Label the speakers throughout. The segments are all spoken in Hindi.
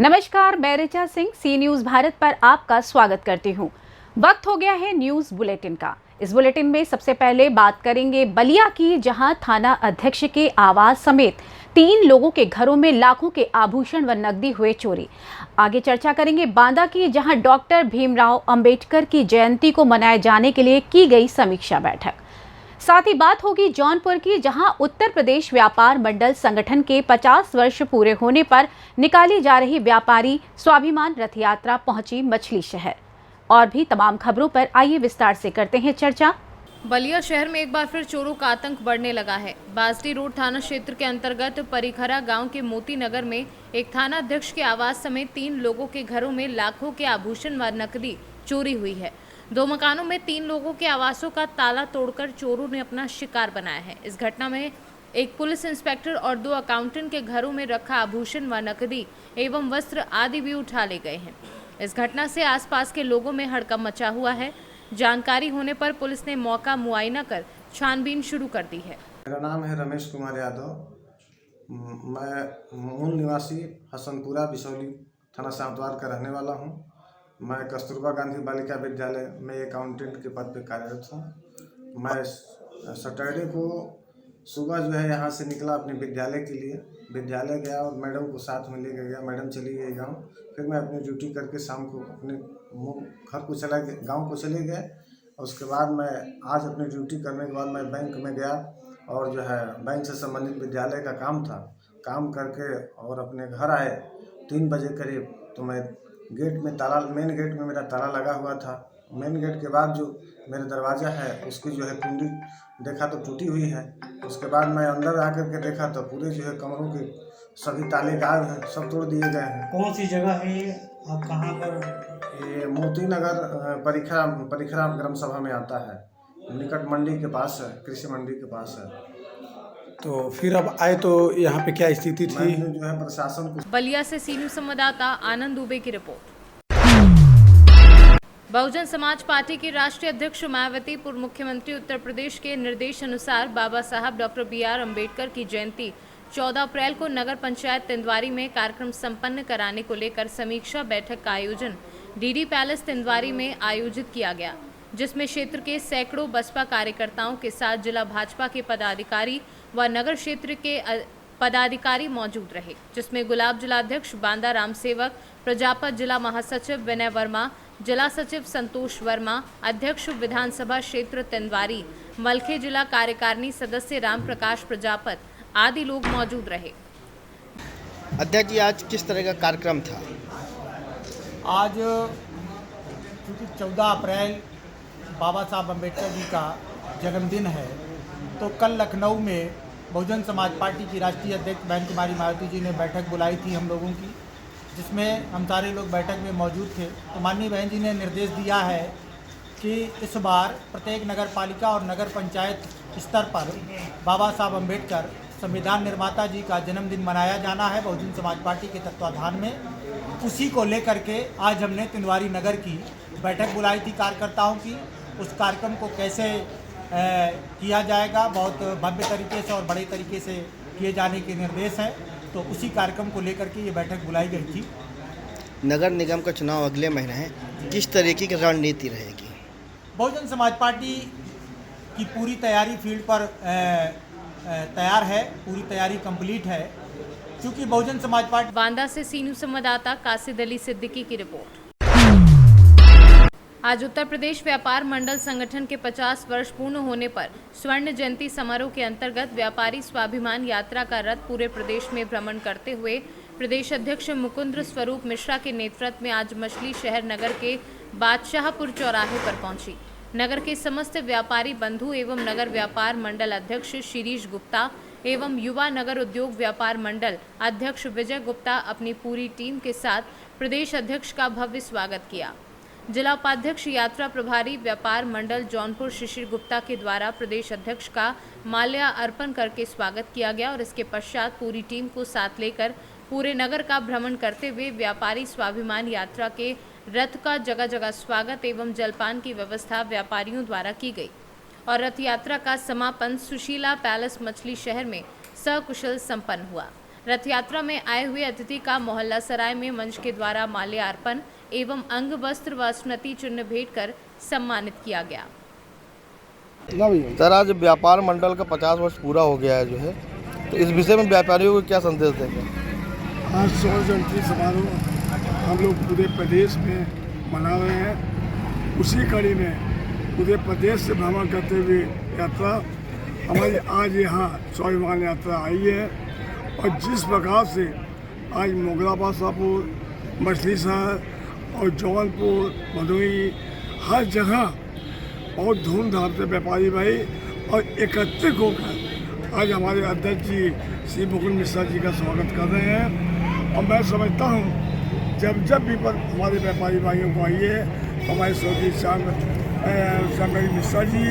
Speaker 1: नमस्कार, मैं ऋचा सिंह सी न्यूज भारत पर आपका स्वागत करती हूं। वक्त हो गया है न्यूज बुलेटिन का। इस बुलेटिन में सबसे पहले बात करेंगे बलिया की, जहां थाना अध्यक्ष के आवास समेत 3 लोगों के घरों में लाखों के आभूषण व नकदी हुए चोरी। आगे चर्चा करेंगे बांदा की, जहां डॉक्टर भीमराव अंबेडकर की जयंती को मनाए जाने के लिए की गई समीक्षा बैठक। साथ ही बात होगी जौनपुर की, जहां उत्तर प्रदेश व्यापार मंडल संगठन के 50 वर्ष पूरे होने पर निकाली जा रही व्यापारी स्वाभिमान रथ यात्रा पहुंची मछली शहर। और भी तमाम खबरों पर आइए विस्तार से करते हैं चर्चा।
Speaker 2: बलिया शहर में एक बार फिर चोरों का आतंक बढ़ने लगा है। बासडी रोड थाना क्षेत्र के अंतर्गत परिखरा गांव के मोती नगर में एक थाना अध्यक्ष के आवास समेत 3 लोगों के घरों में लाखों के आभूषण व नकदी चोरी हुई है। 2 मकानों में 3 लोगों के आवासों का ताला तोड़कर चोरों ने अपना शिकार बनाया है। इस घटना में एक पुलिस इंस्पेक्टर और 2 अकाउंटेंट के घरों में रखा आभूषण व नकदी एवं वस्त्र आदि भी उठा ले गए हैं। इस घटना से आसपास के लोगों में हड़कंप मचा हुआ है। जानकारी होने पर पुलिस ने मौका मुआयना कर छानबीन शुरू कर दी है।
Speaker 3: मेरा नाम है रमेश कुमार यादव। मैं मूल निवासी हसनपुरा बिसौली थाना सावद्वार का रहने वाला हूं। मैं कस्तूरबा गांधी बालिका विद्यालय में अकाउंटेंट के पद पर कार्यरत हूं। मैं सैटरडे को सुबह जो है यहाँ से निकला अपने विद्यालय के लिए। विद्यालय गया और मैडम को साथ में लेकर गया। मैडम चली गई गाँव। फिर मैं अपनी ड्यूटी करके शाम को अपने घर को चला गया, गाँव को चले गए। उसके बाद मैं आज अपनी ड्यूटी करने के बाद मैं बैंक में गया और जो है बैंक से संबंधित विद्यालय का काम था, काम करके और अपने घर आए 3 बजे करीब। तो मैं गेट में ताला, मेन गेट में मेरा ताला लगा हुआ था। मेन गेट के बाद जो मेरा दरवाज़ा है उसकी जो है कुंडी देखा तो टूटी हुई है। उसके बाद मैं अंदर आकर के देखा तो पूरे जो है कमरों के सभी ताले गायब हैं, सब तोड़ दिए गए हैं।
Speaker 4: कौन सी जगह है ये? आप कहाँ पर?
Speaker 3: ये मोती नगर परिखरा ग्राम सभा में आता है, निकट मंडी के पास है, कृषि मंडी के पास है।
Speaker 4: तो फिर अब आए तो यहाँ पे क्या स्थिति थी?
Speaker 3: मैंने जो है प्रशासन को।
Speaker 2: बलिया से सी न्यूज संवाददाता आनंद दुबे की रिपोर्ट। बहुजन समाज पार्टी की राष्ट्रीय अध्यक्ष मायावती पूर्व मुख्यमंत्री उत्तर प्रदेश के निर्देश अनुसार बाबा साहब डॉक्टर BR अम्बेडकर की जयंती 14 अप्रैल को नगर पंचायत तिंदवारी में कार्यक्रम संपन्न कराने को लेकर समीक्षा बैठक का आयोजन DD पैलेस तिंदवारी में आयोजित किया गया, जिसमें क्षेत्र के सैकड़ों बसपा कार्यकर्ताओं के साथ जिला भाजपा के पदाधिकारी व नगर क्षेत्र के पदाधिकारी मौजूद रहे, जिसमें गुलाब जिलाध्यक्ष बांदा राम सेवक, प्रजापत जिला महासचिव विनय वर्मा, जिला सचिव संतोष वर्मा, अध्यक्ष विधानसभा क्षेत्र तिंदवारी, मलखे जिला कार्यकारिणी सदस्य राम प्रकाश प्रजापत आदि लोग मौजूद रहे।
Speaker 5: अध्यक्ष जी, आज किस तरह का कार्यक्रम था?
Speaker 6: आज चूँकि 14 अप्रैल बाबा साहब अम्बेडकर जी का जन्मदिन है, तो कल लखनऊ में बहुजन समाज पार्टी की राष्ट्रीय अध्यक्ष बहन कुमारी मायावती जी ने बैठक बुलाई थी हम लोगों की, जिसमें हम सारे लोग बैठक में मौजूद थे। तो माननीय बहन जी ने निर्देश दिया है कि इस बार प्रत्येक नगर पालिका और नगर पंचायत स्तर पर बाबा साहब अम्बेडकर संविधान निर्माता जी का जन्मदिन मनाया जाना है बहुजन समाज पार्टी के तत्वाधान में। उसी को लेकर के आज हमने तिंदवारी नगर की बैठक बुलाई थी कार्यकर्ताओं की। उस कार्यक्रम को कैसे किया जाएगा, बहुत भव्य तरीके से और बड़े तरीके से किए जाने के निर्देश हैं। तो उसी कार्यक्रम को लेकर के ये बैठक बुलाई गई थी।
Speaker 5: नगर निगम का चुनाव अगले महीने है, किस तरीके की रणनीति रहेगी?
Speaker 6: बहुजन समाज पार्टी की पूरी तैयारी फील्ड पर तैयार है, पूरी तैयारी कंप्लीट है, क्योंकि बहुजन समाज पार्टी।
Speaker 2: बांदा से सी न्यूज संवाददाता कासिद अली सिद्दीकी की रिपोर्ट। आज उत्तर प्रदेश व्यापार मंडल संगठन के 50 वर्ष पूर्ण होने पर स्वर्ण जयंती समारोह के अंतर्गत व्यापारी स्वाभिमान यात्रा का रथ पूरे प्रदेश में भ्रमण करते हुए प्रदेश अध्यक्ष मुकुंद स्वरूप मिश्रा के नेतृत्व में आज मछली शहर नगर के बादशाहपुर चौराहे पर पहुंची। नगर के समस्त व्यापारी बंधु एवं नगर व्यापार मंडल अध्यक्ष शिरीष गुप्ता एवं युवा नगर उद्योग व्यापार मंडल अध्यक्ष विजय गुप्ता अपनी पूरी टीम के साथ प्रदेश अध्यक्ष का भव्य स्वागत किया। जिला उपाध्यक्ष यात्रा प्रभारी व्यापार मंडल जौनपुर शिशिर गुप्ता के द्वारा प्रदेश अध्यक्ष का माल्या अर्पण करके स्वागत किया गया और इसके पश्चात पूरी टीम को साथ लेकर पूरे नगर का भ्रमण करते हुए व्यापारी स्वाभिमान यात्रा के रथ का जगह जगह स्वागत एवं जलपान की व्यवस्था व्यापारियों द्वारा की गई और रथ यात्रा का समापन सुशीला पैलेस मछली शहर में सकुशल संपन्न हुआ। रथ यात्रा में आए हुए अतिथि का मोहल्ला सराय में मंच के द्वारा माल्यार्पण एवं अंग वस्त्र व स्मृति चिन्ह भेंट कर सम्मानित किया गया।
Speaker 5: सर, आज व्यापार मंडल का 50 वर्ष पूरा हो गया है जो है, तो इस विषय में व्यापारियों को क्या संदेश देंगे?
Speaker 7: आज स्वर्ण जयंती समारोह हम लोग पूरे प्रदेश में मना रहे हैं। उसी कड़ी में पूरे प्रदेश से भ्रमण करते हुए यात्रा हमारी आज यहाँ स्वाभिमान यात्रा आई है। और जिस प्रकार से आज मोगरा बादशाहपुर, मछली शहर और जौनपुर, भदोही हर जगह बहुत धूमधाम से व्यापारी भाई और एकत्रित होकर आज हमारे अध्यक्ष जी श्री मुकुंद मिश्रा जी का स्वागत कर रहे हैं। और मैं समझता हूँ जब भी पर हमारे व्यापारी भाइयों को आइए, हमारे स्वर्गीय श्याम मिश्रा जी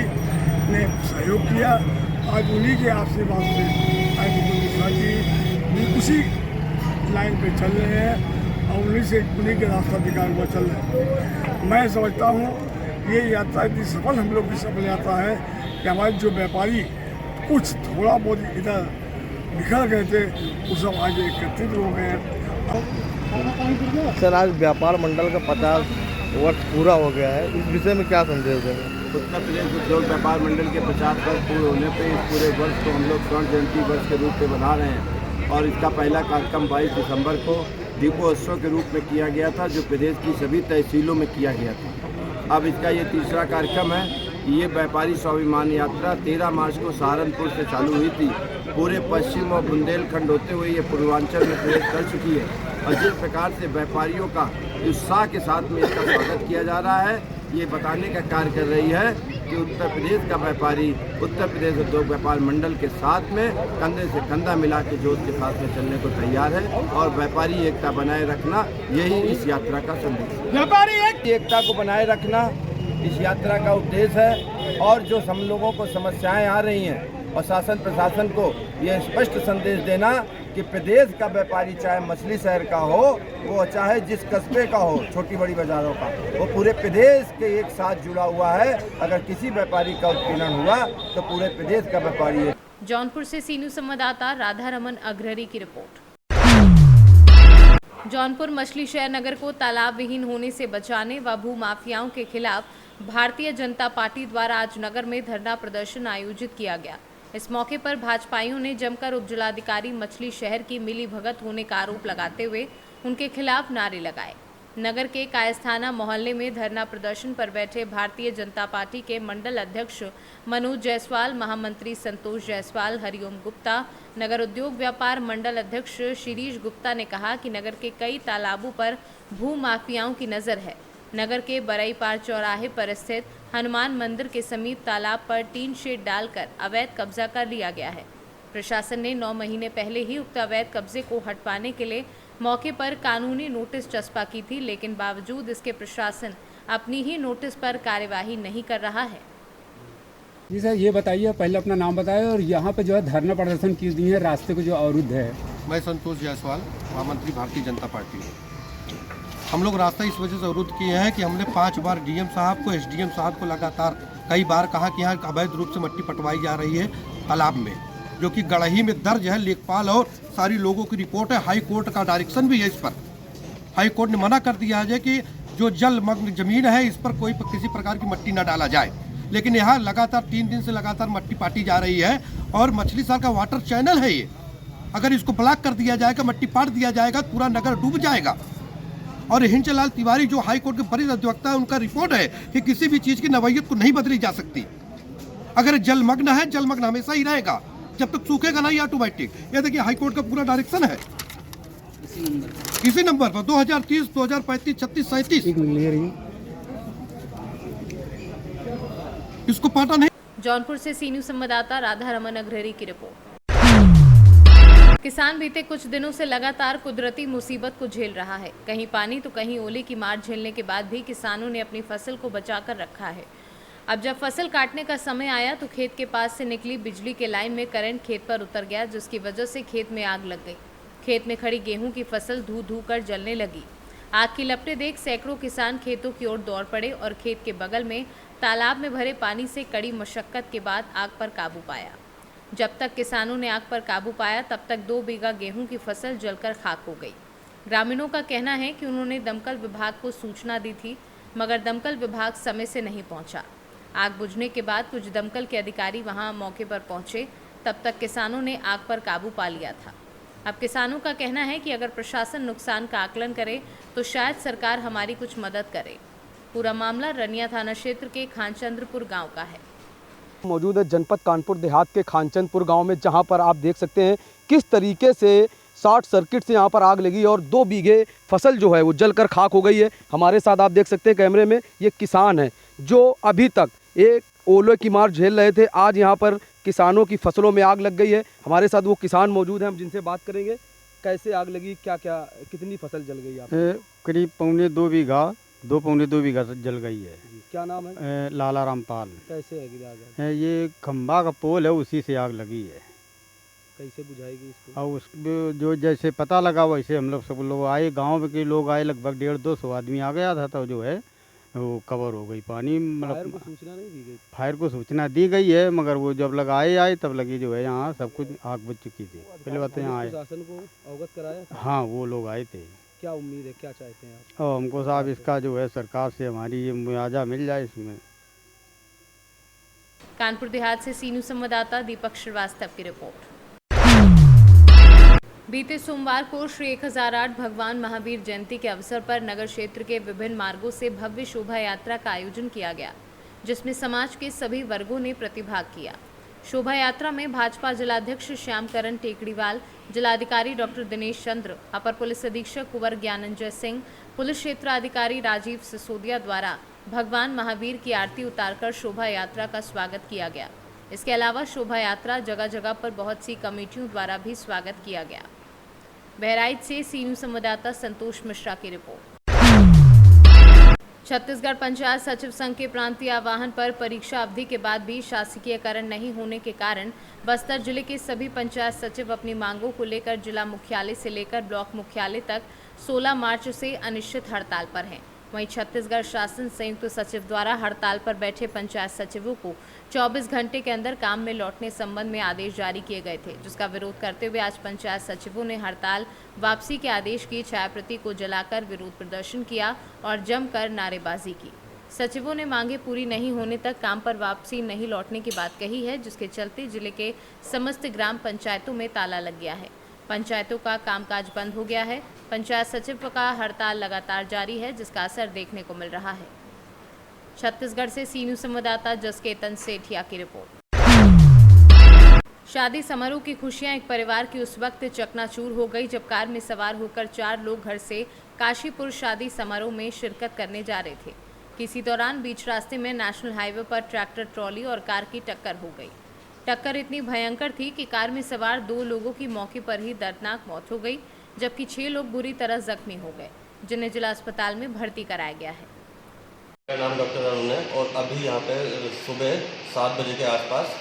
Speaker 7: ने सहयोग किया। आज उन्हीं के आशीर्वाद से आज मुकुंद मिश्रा जी भी उसी लाइन पे चल रहे हैं और उन्हीं के रास्ता दिखाए हुआ चल रहे हैं। मैं समझता हूँ ये यात्रा इतनी सफल हम लोग की सफल यात्रा है कि हमारे जो व्यापारी कुछ थोड़ा बहुत इधर बिखर गए थे वो सब आज एकत्रित हो गए हैं।
Speaker 5: सर, आज व्यापार मंडल का 50 वर्ष पूरा हो गया है, इस विषय में क्या संदेश देंगे?
Speaker 8: उत्तर प्रदेश उद्योग व्यापार मंडल के 50 वर्ष पूरे होने पर इस पूरे वर्ष को हम लोग स्वर्ण जयंती वर्ष के रूप में मना रहे हैं। और इसका पहला कार्यक्रम 22 दिसंबर को दीपोत्सव के रूप में किया गया था, जो प्रदेश की सभी तहसीलों में किया गया था। अब इसका ये तीसरा कार्यक्रम है। ये व्यापारी स्वाभिमान यात्रा 13 मार्च को सहारनपुर से चालू हुई थी। पूरे पश्चिम और बुंदेलखंड होते हुए ये पूर्वांचल में प्रवेश कर चुकी है। और जिस प्रकार से व्यापारियों का उत्साह के साथ में इसका स्वागत किया जा रहा है, ये बताने का कार्य कर रही है कि उत्तर प्रदेश का व्यापारी उत्तर प्रदेश उद्योग व्यापार मंडल के साथ में कंधे से कंधा मिला के जोश के साथ में चलने को तैयार है। और व्यापारी एकता बनाए रखना यही इस यात्रा का संदेश है। व्यापारी एकता को बनाए रखना इस यात्रा का उद्देश्य है। और जो हम लोगों को समस्याएं आ रही हैं और शासन प्रशासन को यह स्पष्ट संदेश देना कि प्रदेश का व्यापारी चाहे मछली शहर का हो, वो चाहे जिस कस्बे का हो, छोटी बड़ी बाजारों का, वो पूरे प्रदेश के एक साथ जुड़ा हुआ है। अगर किसी व्यापारी का उत्पीड़न हुआ तो पूरे प्रदेश का व्यापारी है।
Speaker 2: जौनपुर से सी न्यूज़ संवाददाता राधा रमन अग्रहरी की रिपोर्ट। जौनपुर मछली शहर नगर को तालाब विहीन होने से बचाने व भू माफियाओं के खिलाफ भारतीय जनता पार्टी द्वारा आज नगर में धरना प्रदर्शन आयोजित किया गया। इस मौके पर भाजपाइयों ने जमकर उपजिलाधिकारी मछली शहर की मिली भगत होने का आरोप लगाते हुए उनके खिलाफ नारे लगाए। नगर के कायस्थाना मोहल्ले में धरना प्रदर्शन पर बैठे भारतीय जनता पार्टी के मंडल अध्यक्ष मनोज जायसवाल, महामंत्री संतोष जायसवाल, हरिओम गुप्ता, नगर उद्योग व्यापार मंडल अध्यक्ष शिरीष गुप्ता ने कहा कि नगर के कई तालाबों पर भू माफियाओं की नज़र है। नगर के बरईपार चौराहे पर स्थित हनुमान मंदिर के समीप तालाब पर टीन शेड डालकर अवैध कब्जा कर लिया गया है। प्रशासन ने 9 महीने पहले ही उक्त अवैध कब्जे को हटवाने के लिए मौके पर कानूनी नोटिस चस्पा की थी, लेकिन बावजूद इसके प्रशासन अपनी ही नोटिस पर कार्यवाही नहीं कर रहा है।
Speaker 9: जी सर, ये बताइए, पहले अपना नाम बताएं और यहाँ पे जो है धरना प्रदर्शन की दी है, रास्ते को जो अवरुद्ध है।
Speaker 10: मैं संतोष जायसवाल, महामंत्री भारतीय जनता पार्टी हूँ। हम लोग रास्ता इस वजह से अवरुद्ध किए हैं कि हमने 5 बार डीएम साहब को, एसडीएम साहब को लगातार कई बार कहा कि यहाँ अवैध रूप से मिट्टी पटवाई जा रही है तालाब में, जो कि गढ़ही में दर्ज है, लेखपाल और सारी लोगों की रिपोर्ट है। हाई कोर्ट का डायरेक्शन भी है इस पर। हाई कोर्ट ने मना कर दिया है कि जो जलमग्न जमीन है इस पर कोई किसी प्रकार की मिट्टी न डाला जाए। लेकिन यहाँ लगातार 3 दिन से लगातार मिट्टी पाटी जा रही है और मछली शहर का वाटर चैनल है ये। अगर इसको ब्लॉक कर दिया जाएगा, मिट्टी पाट दिया जाएगा, पूरा नगर डूब जाएगा। और हिंचलाल तिवारी जो हाई कोर्ट के वरिष्ठ अधिवक्ता है, उनका रिपोर्ट है कि किसी भी चीज़ की नवैयत को नहीं बदली जा सकती। अगर जलमग्न है, जलमग्न हमेशा ही रहेगा, जब तक सूखेगा नहीं ऑटोमेटिक। ये देखिए हाई कोर्ट का पूरा डायरेक्शन है इसी नंबर पर 2030, 2035, 36, 37 इसको पाटा नहीं।
Speaker 2: जौनपुर से सी न्यूज़ संवाददाता राधा रमन अग्रहरी की रिपोर्ट। किसान बीते कुछ दिनों से लगातार कुदरती मुसीबत को झेल रहा है। कहीं पानी तो कहीं ओले की मार झेलने के बाद भी किसानों ने अपनी फसल को बचाकर रखा है। अब जब फसल काटने का समय आया तो खेत के पास से निकली बिजली के लाइन में करंट खेत पर उतर गया, जिसकी वजह से खेत में आग लग गई। खेत में खड़ी गेहूं की फसल धू धू कर जलने लगी। आग की लपटें देख सैकड़ों किसान खेतों की ओर दौड़ पड़े और खेत के बगल में तालाब में भरे पानी से कड़ी मशक्कत के बाद आग पर काबू पाया। जब तक किसानों ने आग पर काबू पाया तब तक 2 बीघा गेहूं की फसल जलकर खाक हो गई। ग्रामीणों का कहना है कि उन्होंने दमकल विभाग को सूचना दी थी, मगर दमकल विभाग समय से नहीं पहुंचा। आग बुझने के बाद कुछ दमकल के अधिकारी वहां मौके पर पहुंचे, तब तक किसानों ने आग पर काबू पा लिया था। अब किसानों का कहना है कि अगर प्रशासन नुकसान का आकलन करे तो शायद सरकार हमारी कुछ मदद करे। पूरा मामला रनिया थाना क्षेत्र के खानचंद्रपुर गांव का है।
Speaker 11: मौजूद है जनपद कानपुर देहात के खानचंदपुर गांव में, जहां पर आप देख सकते हैं किस तरीके से शॉर्ट सर्किट से यहां पर आग लगी और 2 बीघे फसल जो है वो जलकर खाक हो गई है। हमारे साथ आप देख सकते हैं कैमरे में ये किसान हैं जो अभी तक एक ओले की मार झेल रहे थे। आज यहां पर किसानों की फसलों में आग लग गई है। हमारे साथ वो किसान मौजूद हैं, हम जिनसे बात करेंगे। कैसे आग लगी, क्या क्या कितनी फसल जल गई आप?
Speaker 12: करीब पौने 2 बीघा जल गई है।
Speaker 11: क्या नाम है?
Speaker 12: लाला रामपाल।
Speaker 11: कैसे है आग?
Speaker 12: ये खंबा का पोल है, उसी से आग लगी है।
Speaker 11: कैसे बुझाएगी इसको?
Speaker 12: और उस जो जैसे पता लगा वैसे हम लोग सब लोग आए, गांव के लोग आए, लगभग 150-200 आदमी आ गया था। तो जो है वो कवर हो गई पानी। मतलब
Speaker 11: फायर को सूचना नहीं दी गई?
Speaker 12: फायर को सूचना दी गई है, मगर वो जब आए तब लगी जो है यहाँ सब कुछ आग बुझ चुकी थी। पहले बात यहाँ आए,
Speaker 11: प्रशासन को अवगत कराया?
Speaker 12: हाँ वो लोग आए थे।
Speaker 11: क्या उम्मीद है, क्या चाहते हैं आप?
Speaker 12: और हमको साहब इसका जो है सरकार से हमारी ये मुआवजा मिल जाए इसमें।
Speaker 2: कानपुर देहात से सी न्यूज़ संवाददाता दीपक श्रीवास्तव की रिपोर्ट। बीते सोमवार को श्री 1008 भगवान महावीर जयंती के अवसर पर नगर क्षेत्र के विभिन्न मार्गों से भव्य शोभा यात्रा का आयोजन किया गया, जिसमें समाज के सभी वर्गों ने प्रतिभाग किया। शोभा यात्रा में भाजपा जिलाध्यक्ष श्यामकरण टेकड़ीवाल, जिलाधिकारी डॉक्टर दिनेश चंद्र, अपर पुलिस अधीक्षक कुंवर ज्ञानंजय सिंह, पुलिस क्षेत्राधिकारी राजीव सिसोदिया द्वारा भगवान महावीर की आरती उतारकर शोभा यात्रा का स्वागत किया गया। इसके अलावा शोभा यात्रा जगह जगह पर बहुत सी कमेटियों द्वारा भी स्वागत किया गया। बहराइच से सी न्यूज़ संवाददाता संतोष मिश्रा की रिपोर्ट। छत्तीसगढ़ पंचायत सचिव संघ के प्रांतीय आह्वान पर परीक्षा अवधि के बाद भी शासकीयकरण नहीं होने के कारण बस्तर जिले के सभी पंचायत सचिव अपनी मांगों को लेकर जिला मुख्यालय से लेकर ब्लॉक मुख्यालय तक 16 मार्च से अनिश्चित हड़ताल पर हैं। वहीं छत्तीसगढ़ शासन संयुक्त सचिव द्वारा हड़ताल पर बैठे पंचायत सचिवों को 24 घंटे के अंदर काम में लौटने संबंध में आदेश जारी किए गए थे, जिसका विरोध करते हुए आज पंचायत सचिवों ने हड़ताल वापसी के आदेश की छायाप्रति को जलाकर विरोध प्रदर्शन किया और जमकर नारेबाजी की। सचिवों ने मांगे पूरी नहीं होने तक काम पर वापसी नहीं लौटने की बात कही है, जिसके चलते जिले के समस्त ग्राम पंचायतों में ताला लग गया है। पंचायतों का कामकाज बंद हो गया है। पंचायत सचिव का हड़ताल लगातार जारी है, जिसका असर देखने को मिल रहा है। छत्तीसगढ़ से सी न्यूज़ संवाददाता जसकेतन सेठिया की रिपोर्ट। शादी समारोह की खुशियां एक परिवार की उस वक्त चकनाचूर हो गई जब कार में सवार होकर 4 लोग घर से काशीपुर शादी समारोह में शिरकत करने जा रहे थे। किसी दौरान बीच रास्ते में नेशनल हाईवे पर ट्रैक्टर ट्रॉली और कार की टक्कर हो गई। टक्कर इतनी भयंकर थी कि कार में सवार 2 लोगों की मौके पर ही दर्दनाक मौत हो गई, जबकि 6 लोग बुरी तरह जख्मी हो गए, जिन्हें जिला अस्पताल में भर्ती कराया गया है।
Speaker 13: मेरा नाम डॉक्टर अरुण है और अभी यहाँ पे सुबह 7 बजे के आसपास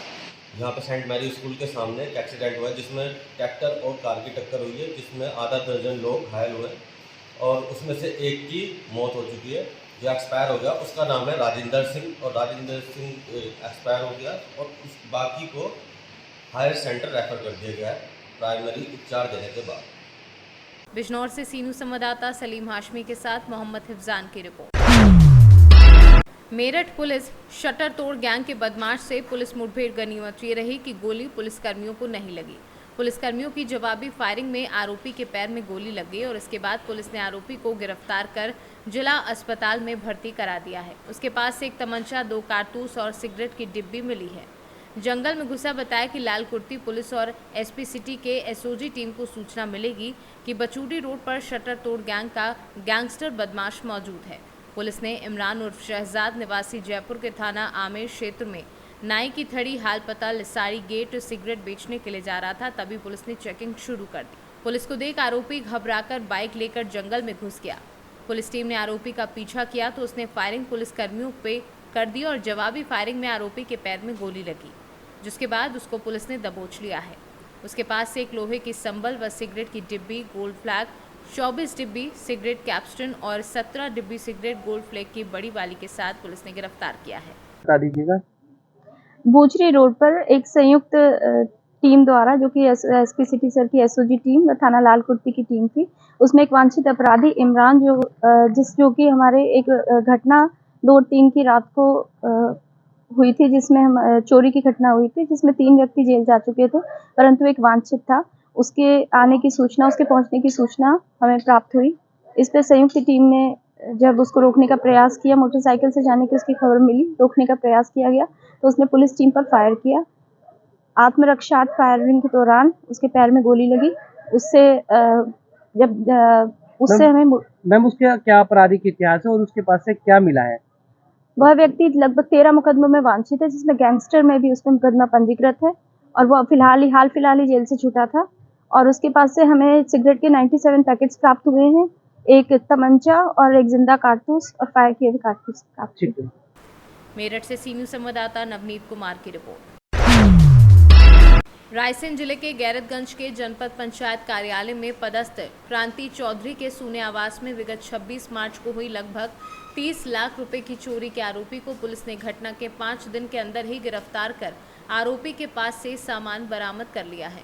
Speaker 13: यहाँ पे सेंट मैरी स्कूल के सामने एक एक्सीडेंट हुआ है, जिसमें ट्रैक्टर और कार की टक्कर हुई है, जिसमें आधा दर्जन लोग घायल हुए और उसमें से एक की मौत हो चुकी है, जो एक्सपायर हो गया। उसका नाम है राजेंद्र सिंह और राजेंद्र सिंह एक्सपायर हो गया और उस बाकी को हायर सेंटर रेफर कर दिया गया है प्राइमरी उपचार देने के बाद।
Speaker 2: बिजनौर से सी न्यूज़ संवाददाता सलीम हाशमी के साथ मोहम्मद हिफजान की रिपोर्ट। मेरठ पुलिस शटर तोड़ गैंग के बदमाश से पुलिस मुठभेड़ गनीमत ये रही कि गोली पुलिसकर्मियों को नहीं लगी। पुलिसकर्मियों की जवाबी फायरिंग में आरोपी के पैर में गोली लग गई और इसके बाद पुलिस ने आरोपी को गिरफ्तार कर जिला अस्पताल में भर्ती करा दिया है। उसके पास से एक तमंचा, 2 कारतूस और सिगरेट की डिब्बी मिली है। जंगल में घुसा बताया कि लाल कुर्ती पुलिस और एसपी सिटी के एसओजी टीम को सूचना मिलेगी कि बचूडी रोड पर शटर तोड़ गैंग का गैंगस्टर बदमाश मौजूद है। पुलिस ने इमरान उर्फ शहजाद निवासी जयपुर के थाना आमेर क्षेत्र में नाई की थड़ी हाल पता लिसाड़ी गेट सिगरेट बेचने के लिए जा रहा था, तभी पुलिस ने चेकिंग शुरू कर दी। पुलिस को देख आरोपी घबराकर बाइक लेकर जंगल में घुस गया। पुलिस टीम ने आरोपी का पीछा किया तो उसने फायरिंग पुलिसकर्मियों पे कर दी और जवाबी फायरिंग में आरोपी के पैर में गोली लगी, जिसके बाद उसको पुलिस ने दबोच लिया है। उसके पास से एक लोहे की संबल व सिगरेट की डिब्बी, गोल्ड फ्लैग, 24 डिब्बी सिगरेट कैप्स्टन और 17 डिब्बी सिगरेट गोल्ड फ्लैग की बड़ी वाली के साथ पुलिस ने गिरफ्तार किया है।
Speaker 14: बता दीजिएगा। बोचरी रोड पर एक संयुक्त टीम द्वारा, जो कि एसपी सिटी सर की एसओजी टीम व थाना लाल कुर्ती की टीम थी, उसमें एक वांछित अपराधी इमरान जो कि हमारे एक घटना 2-3 की रात को हुई थी, जिसमें हम चोरी की घटना हुई थी, जिसमें 3 व्यक्ति जेल जा चुके थे, परंतु एक वांछित था। उसके आने की सूचना, उसके पहुंचने की सूचना हमें प्राप्त हुई। इस पर संयुक्त टीम ने जब उसको रोकने का प्रयास किया, मोटरसाइकिल से जाने की उसकी खबर मिली, रोकने का प्रयास किया गया तो उसने पुलिस टीम पर फायर किया। आत्मरक्षार्थ फायरिंग के दौरान उसके पैर में गोली लगी। उससे हमें
Speaker 15: मैम उसके क्या आपराधिक इतिहास है और उसके पास से क्या मिला है?
Speaker 14: वह व्यक्ति लगभग 13 मुकदमों में वांछित है, जिसमें गैंगस्टर में भी उसका मुकदमा पंजीकृत है और वह हाल फिलहाल ही जेल से छूटा था। और उसके पास से हमें सिगरेट के 97 पैकेट्स प्राप्त हुए हैं, एक तमंचा और एक जिंदा कारतूस और फायर किए हुए कारतूस प्राप्त हुए।
Speaker 2: मेरठ से सी न्यूज़ संवाददाता नवनीत कुमार की रिपोर्ट। रायसेन जिले के गैरतगंज के जनपद पंचायत कार्यालय में पदस्थ क्रांति चौधरी के सूने आवास में विगत 26 मार्च को हुई लगभग 30 लाख रुपए की चोरी के आरोपी को पुलिस ने घटना के 5 दिन के अंदर ही गिरफ्तार कर आरोपी के पास से सामान बरामद कर लिया है।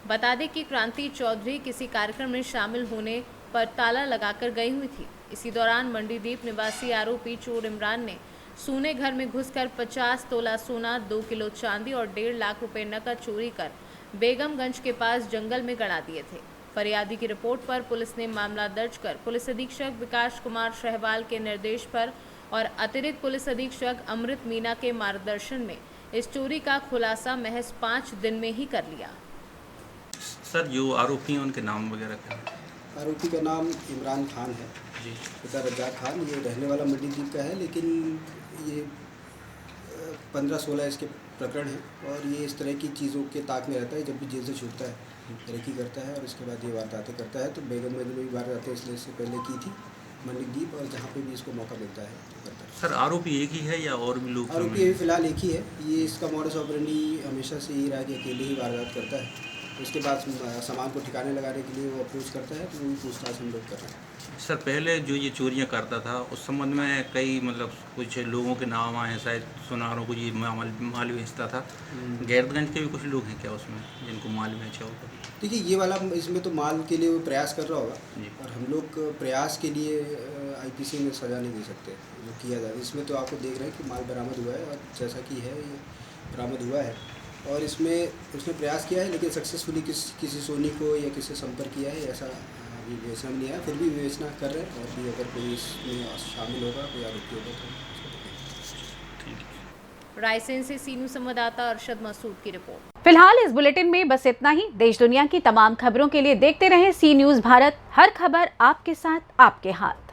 Speaker 2: बता दें कि क्रांति चौधरी किसी कार्यक्रम में शामिल होने पर ताला लगाकर गई हुई थी। इसी दौरान मंडीदीप निवासी आरोपी चोर इमरान ने सूने घर में घुसकर 50 तोला सोना, 2 किलो चांदी और 1.5 लाख रुपए नकद चोरी कर बेगमगंज के पास जंगल में गड़ा दिए थे। फरियादी की रिपोर्ट पर पुलिस ने मामला दर्ज कर पुलिस अधीक्षक विकास कुमार शहवाल के निर्देश पर और अतिरिक्त पुलिस अधीक्षक अमृत मीना के मार्गदर्शन में इस चोरी का खुलासा महज 5 दिन में ही कर लिया।
Speaker 16: सर, जो आरोपी हैं उनके नाम वगैरह क्या है?
Speaker 17: आरोपी का नाम इमरान खान है जी, पिता रज्जाक खान। ये रहने वाला मंडीदीप का है, लेकिन ये 15-16 इसके प्रकरण है और ये इस तरह की चीज़ों के ताक में रहता है। जब भी जेल से छूटता है तरक्की करता है और इसके बाद ये वारदातें करता है। तो बेगमगंज में भी वारदातें इससे पहले की थी मंडीदीप, और जहाँ पे भी इसको मौका मिलता है करता है।
Speaker 16: सर, आरोपी एक ही है या और भी लोग?
Speaker 17: आरोपी अभी फ़िलहाल एक ही है। ये इसका मॉडस ऑपरेंडी हमेशा से ही रहा कि अकेले ही वारदात करता है। उसके बाद सामान को ठिकाने लगाने के लिए वो अप्रोच करता है, तो वही पूछताछ हम लोग कर रहे हैं।
Speaker 16: सर, पहले जो ये चोरियां करता था उस संबंध में कई कुछ लोगों के नाम आए, शायद सुनारों को ये माल बेचता था। गैरतगंज के भी कुछ लोग हैं क्या उसमें जिनको माल बेचा होगा?
Speaker 17: देखिए, ये वाला इसमें तो माल के लिए वो प्रयास कर रहा होगा, और हम लोग प्रयास के लिए आईपीसी में सज़ा नहीं दे सकते जो किया जाए। इसमें तो आपको देख रहे हैं कि माल बरामद हुआ है, और जैसा कि है ये बरामद हुआ है, और इसमें उसने प्रयास किया है, लेकिन सक्सेसफुली किसी सोनी को या किसी संपर्क किया है, ऐसा अभी बेचना नहीं आया। फिर भी विवेचना कर रहे हैं, और भी अगर कोई इसमें शामिल होगा, कोई आरोपी होगा तो।
Speaker 2: रायसेन से सी न्यूज़ संवाददाता अरशद मसूद की रिपोर्ट।
Speaker 1: फिलहाल इस बुलेटिन में बस इतना ही। देश दुनिया की तमाम खबरों के लिए देखते रहें सी न्यूज़ भारत। हर खबर आपके साथ, आपके हाथ।